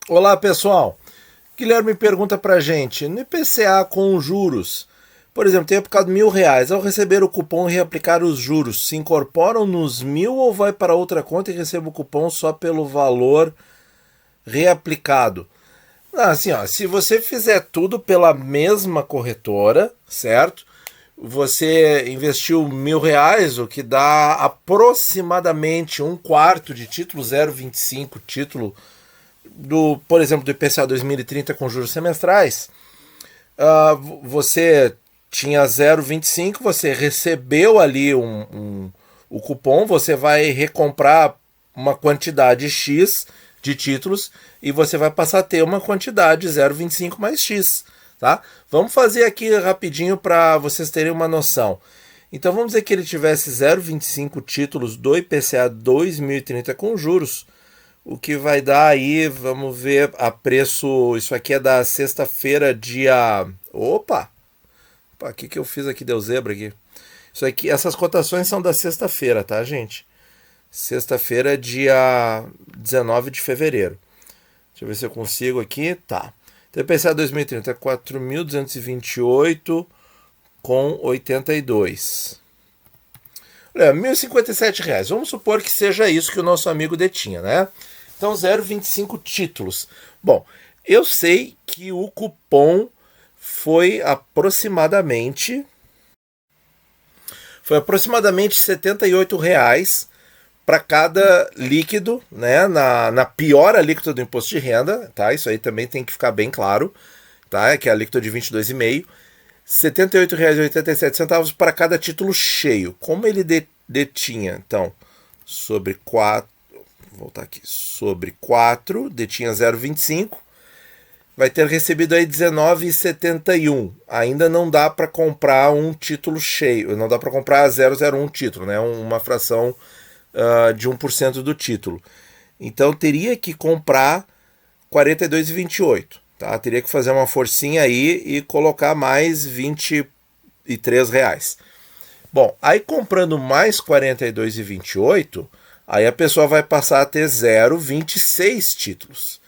Olá, pessoal. Guilherme pergunta pra gente, no IPCA com juros, por exemplo, tenho aplicado R$ 1.000, ao receber o cupom e reaplicar os juros, se incorporam nos 1.000 ou vai para outra conta e recebo o cupom só pelo valor reaplicado? Assim, ó, se você fizer tudo pela mesma corretora, certo? Você investiu R$ 1.000, o que dá aproximadamente um quarto de título, 0,25 título por exemplo, do IPCA 2030 com juros semestrais. Você tinha 0,25, você recebeu ali o cupom, você vai recomprar uma quantidade X de títulos e você vai passar a ter uma quantidade 0,25 mais X. Tá? Vamos fazer aqui rapidinho para vocês terem uma noção. Então vamos dizer que ele tivesse 0,25 títulos do IPCA 2030 com juros, o que vai dar aí, vamos ver a preço, isso aqui é da sexta-feira, dia... Opa, o que eu fiz aqui, deu zebra aqui. Isso aqui, essas cotações são da sexta-feira, tá, gente? Sexta-feira, dia 19 de fevereiro. Deixa eu ver se eu consigo aqui, tá. Então, IPCA 2030 é 4.228 com 82. Olha, R$ 1.057. Vamos supor que seja isso que o nosso amigo detinha, né? Então, 0,25 títulos. Bom, eu sei que o cupom foi aproximadamente R$ 78 para cada líquido, né? Na pior alíquota do imposto de renda, tá? Isso aí também tem que ficar bem claro, tá? Que é a alíquota de 22,5. R$ 78,87 para cada título cheio. Como ele detinha, então, sobre 4, vou voltar aqui, sobre 4, detinha 0,25, vai ter recebido aí 19,71. Ainda não dá para comprar um título cheio, não dá para comprar 001 título, né? Uma fração de 1% do título. Então teria que comprar 42,28. Tá? Teria que fazer uma forcinha aí e colocar mais R$ 23. Bom, aí comprando mais 42,28, aí a pessoa vai passar a ter 0,26 títulos.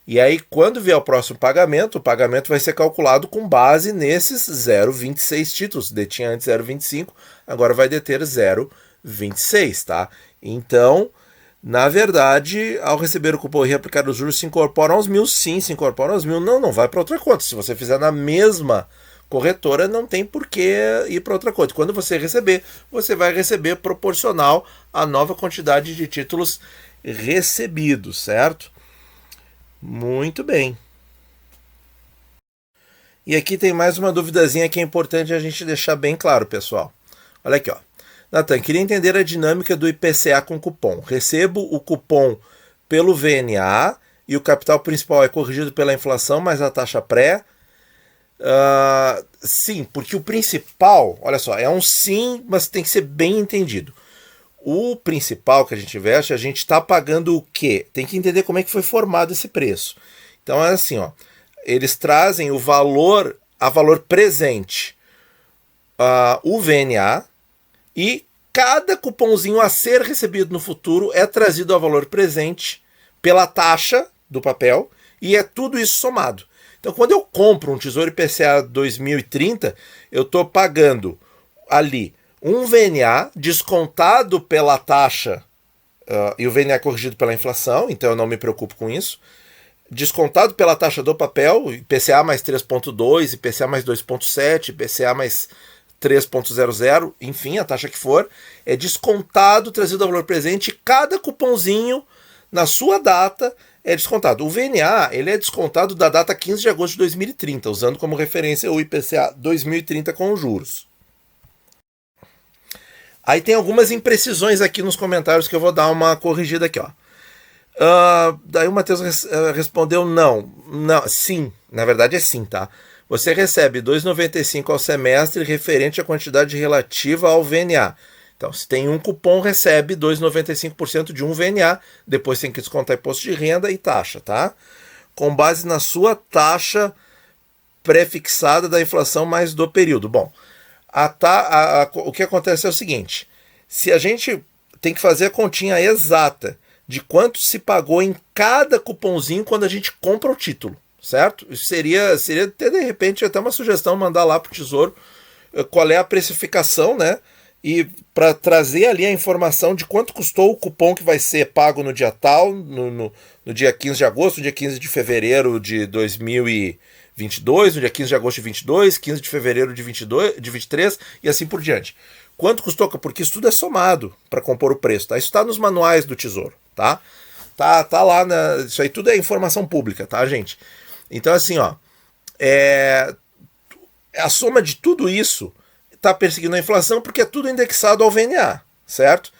E aí, quando vier o próximo pagamento, o pagamento vai ser calculado com base nesses 0,26 títulos. Detinha antes 0,25, agora vai deter 0,26, tá? Então, na verdade, ao receber o cupom e reaplicar os juros, se incorporam aos 1.000? Sim, se incorporam aos 1.000. Não vai para outra conta. Se você fizer na mesma corretora, não tem por que ir para outra conta. Quando você receber, você vai receber proporcional à nova quantidade de títulos recebidos, certo? Muito bem. E aqui tem mais uma duvidazinha que é importante a gente deixar bem claro, pessoal. Olha aqui, ó. Natan, queria entender a dinâmica do IPCA com cupom. Recebo o cupom pelo VNA e o capital principal é corrigido pela inflação mais a taxa pré. Sim, porque o principal, olha só, é um sim, mas tem que ser bem entendido. O principal que a gente investe, a gente está pagando o quê? Tem que entender como é que foi formado esse preço. Então é assim, ó, eles trazem o valor, a valor presente, o VNA, e cada cupomzinho a ser recebido no futuro é trazido a valor presente pela taxa do papel e é tudo isso somado. Então, quando eu compro um Tesouro IPCA 2030, eu estou pagando ali um VNA descontado pela taxa, e o VNA é corrigido pela inflação, então eu não me preocupo com isso, descontado pela taxa do papel, IPCA mais 3,2, IPCA mais 2,7, IPCA mais 3,00, enfim, a taxa que for, é descontado, trazido a valor presente, cada cupomzinho na sua data é descontado. O VNA, ele é descontado da data 15 de agosto de 2030, usando como referência o IPCA 2030 com juros. Aí tem algumas imprecisões aqui nos comentários que eu vou dar uma corrigida aqui, ó. Daí o Matheus respondeu não, sim, na verdade é sim, tá? Você recebe 2,95 ao semestre referente à quantidade relativa ao VNA. Então, se tem um cupom, recebe 2,95% de um VNA, depois tem que descontar imposto de renda e taxa, tá? Com base na sua taxa pré-fixada da inflação mais do período. Bom, o que acontece é o seguinte, se a gente tem que fazer a continha exata de quanto se pagou em cada cupomzinho quando a gente compra o título, certo? Isso seria até, de repente, até uma sugestão mandar lá para o Tesouro qual é a precificação, né? E para trazer ali a informação de quanto custou o cupom que vai ser pago no dia tal, no dia 15 de agosto, no dia 15 de fevereiro de 2022, no dia 15 de agosto de 22, 15 de fevereiro de 23 e assim por diante. Quanto custou? Porque isso tudo é somado para compor o preço, tá? Isso está nos manuais do Tesouro, tá? Tá lá, isso aí tudo é informação pública, tá, gente? Então, assim, ó, a soma de tudo isso está perseguindo a inflação porque é tudo indexado ao VNA, certo?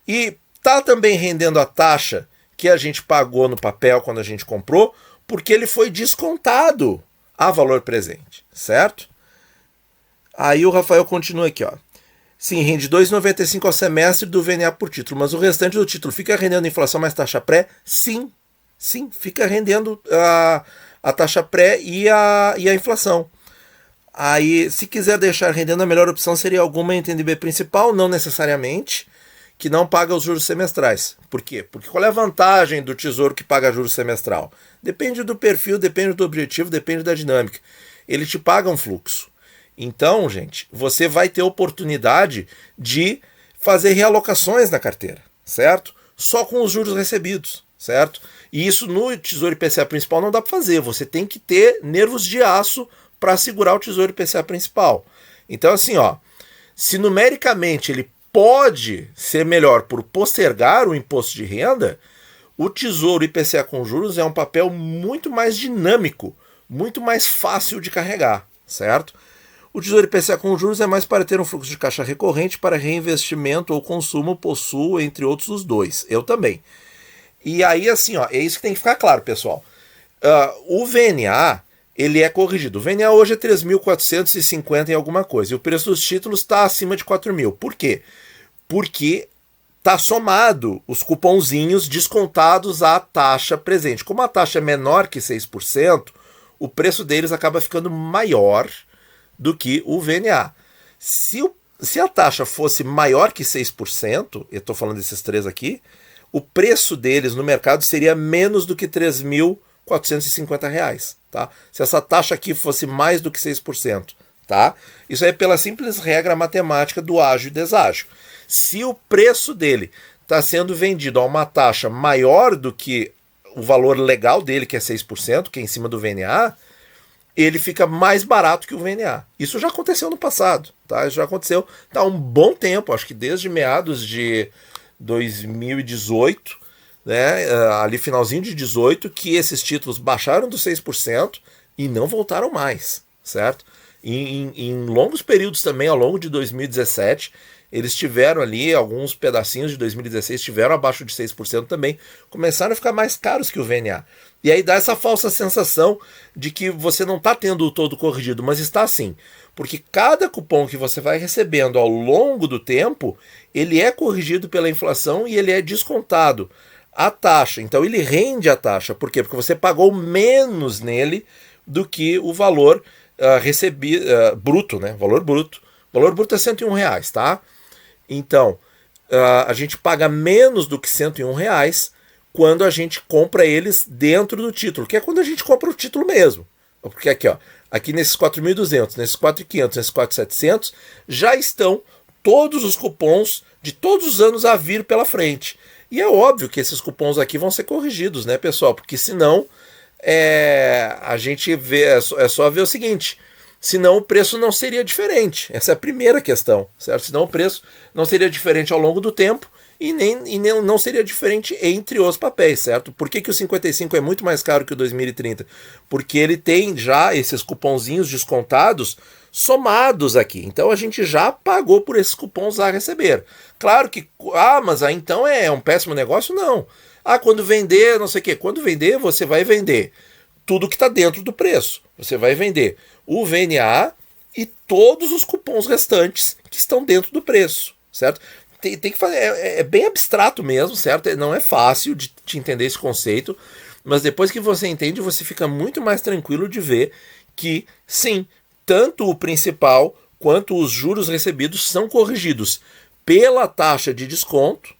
E tá também rendendo a taxa que a gente pagou no papel quando a gente comprou, porque ele foi descontado a valor presente, certo? Aí o Rafael continua aqui, ó. Sim, rende 2,95 ao semestre do VNA por título, mas o restante do título fica rendendo inflação mais taxa pré? Sim, fica rendendo a taxa pré e a inflação. Aí, se quiser deixar rendendo, a melhor opção seria alguma em TNB principal, não necessariamente, que não paga os juros semestrais. Por quê? Porque qual é a vantagem do Tesouro que paga juros semestral? Depende do perfil, depende do objetivo, depende da dinâmica. Ele te paga um fluxo. Então, gente, você vai ter oportunidade de fazer realocações na carteira, certo? Só com os juros recebidos, certo? E isso no Tesouro IPCA principal não dá para fazer. Você tem que ter nervos de aço para segurar o Tesouro IPCA principal. Então, assim, ó, se numericamente ele pode ser melhor por postergar o imposto de renda, o Tesouro IPCA com juros é um papel muito mais dinâmico, muito mais fácil de carregar, certo? O Tesouro IPCA com juros é mais para ter um fluxo de caixa recorrente para reinvestimento ou consumo, possuo, entre outros, os dois. Eu também. E aí, assim, ó, é isso que tem que ficar claro, pessoal. O VNA, ele é corrigido. O VNA hoje é 3.450 e alguma coisa. E o preço dos títulos está acima de 4.000. Por quê? Porque está somado os cupomzinhos descontados à taxa presente. Como a taxa é menor que 6%, o preço deles acaba ficando maior do que o VNA. Se a taxa fosse maior que 6%, eu estou falando desses três aqui, o preço deles no mercado seria menos do que R$ 3.450, tá? Se essa taxa aqui fosse mais do que 6%, tá? Isso é pela simples regra matemática do ágio e deságio. Se o preço dele está sendo vendido a uma taxa maior do que o valor legal dele, que é 6%, que é em cima do VNA, ele fica mais barato que o VNA. Isso já aconteceu no passado, tá? Isso já aconteceu há um bom tempo, acho que desde meados de 2018, né, ali finalzinho de 18, que esses títulos baixaram dos 6% e não voltaram mais, certo? Em longos períodos também, ao longo de 2017, eles tiveram ali, alguns pedacinhos de 2016 tiveram abaixo de 6% também, começaram a ficar mais caros que o VNA. E aí dá essa falsa sensação de que você não está tendo o todo corrigido, mas está sim. Porque cada cupom que você vai recebendo ao longo do tempo, ele é corrigido pela inflação e ele é descontado a taxa. Então ele rende a taxa. Por quê? Porque você pagou menos nele do que o valor recebido, bruto, né? Valor bruto. O valor bruto é R$101, tá? Então, a gente paga menos do que R$101 quando a gente compra eles dentro do título, que é quando a gente compra o título mesmo. Porque aqui, ó, aqui nesses 4.200, nesses 4.500, nesses 4.700, já estão todos os cupons de todos os anos a vir pela frente. E é óbvio que esses cupons aqui vão ser corrigidos, né, pessoal? Porque senão a gente vê, é só ver o seguinte: senão o preço não seria diferente. Essa é a primeira questão, certo? Senão o preço não seria diferente ao longo do tempo e nem não seria diferente entre os papéis, certo? Por que o 55 é muito mais caro que o 2030? Porque ele tem já esses cupomzinhos descontados somados aqui. Então a gente já pagou por esses cupons a receber. Claro que, mas aí então é um péssimo negócio? Não. Quando vender, não sei o quê. Quando vender, você vai vender tudo que está dentro do preço. Você vai vender o VNA e todos os cupons restantes que estão dentro do preço, certo? Tem que fazer, é bem abstrato mesmo, certo? Não é fácil de entender esse conceito, mas depois que você entende, você fica muito mais tranquilo de ver que, sim, tanto o principal quanto os juros recebidos são corrigidos pela taxa de desconto,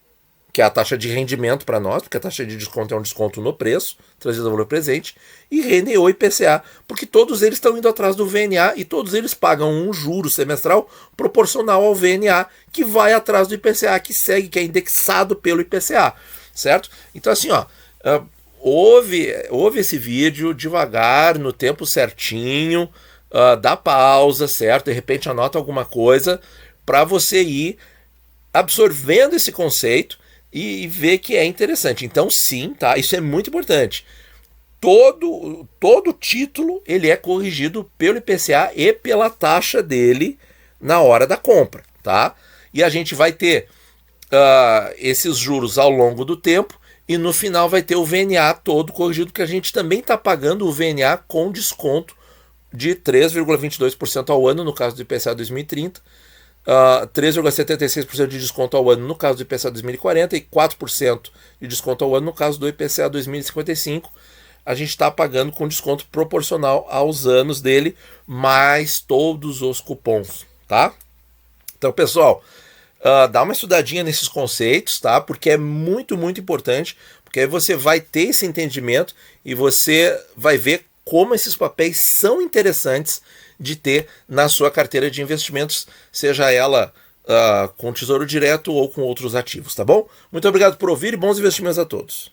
que é a taxa de rendimento para nós, porque a taxa de desconto é um desconto no preço, trazido ao valor presente, e rendem o IPCA, porque todos eles estão indo atrás do VNA e todos eles pagam um juro semestral proporcional ao VNA, que vai atrás do IPCA, que segue, que é indexado pelo IPCA, certo? Então assim, ó, ouve esse vídeo devagar, no tempo certinho, dá pausa, certo? De repente anota alguma coisa para você ir absorvendo esse conceito e ver que é interessante. Então sim, tá? Isso é muito importante. Todo título ele é corrigido pelo IPCA e pela taxa dele na hora da compra, tá? E a gente vai ter esses juros ao longo do tempo e no final vai ter o VNA todo corrigido, que a gente também está pagando o VNA com desconto de 3,22% ao ano no caso do IPCA 2030, 3,76% de desconto ao ano no caso do IPCA 2040 e 4% de desconto ao ano no caso do IPCA 2055. A gente está pagando com desconto proporcional aos anos dele, mais todos os cupons, tá? Então, pessoal, dá uma estudadinha nesses conceitos, tá? Porque é muito, muito importante, porque aí você vai ter esse entendimento e você vai ver como esses papéis são interessantes de ter na sua carteira de investimentos, seja ela com Tesouro Direto ou com outros ativos, tá bom? Muito obrigado por ouvir e bons investimentos a todos.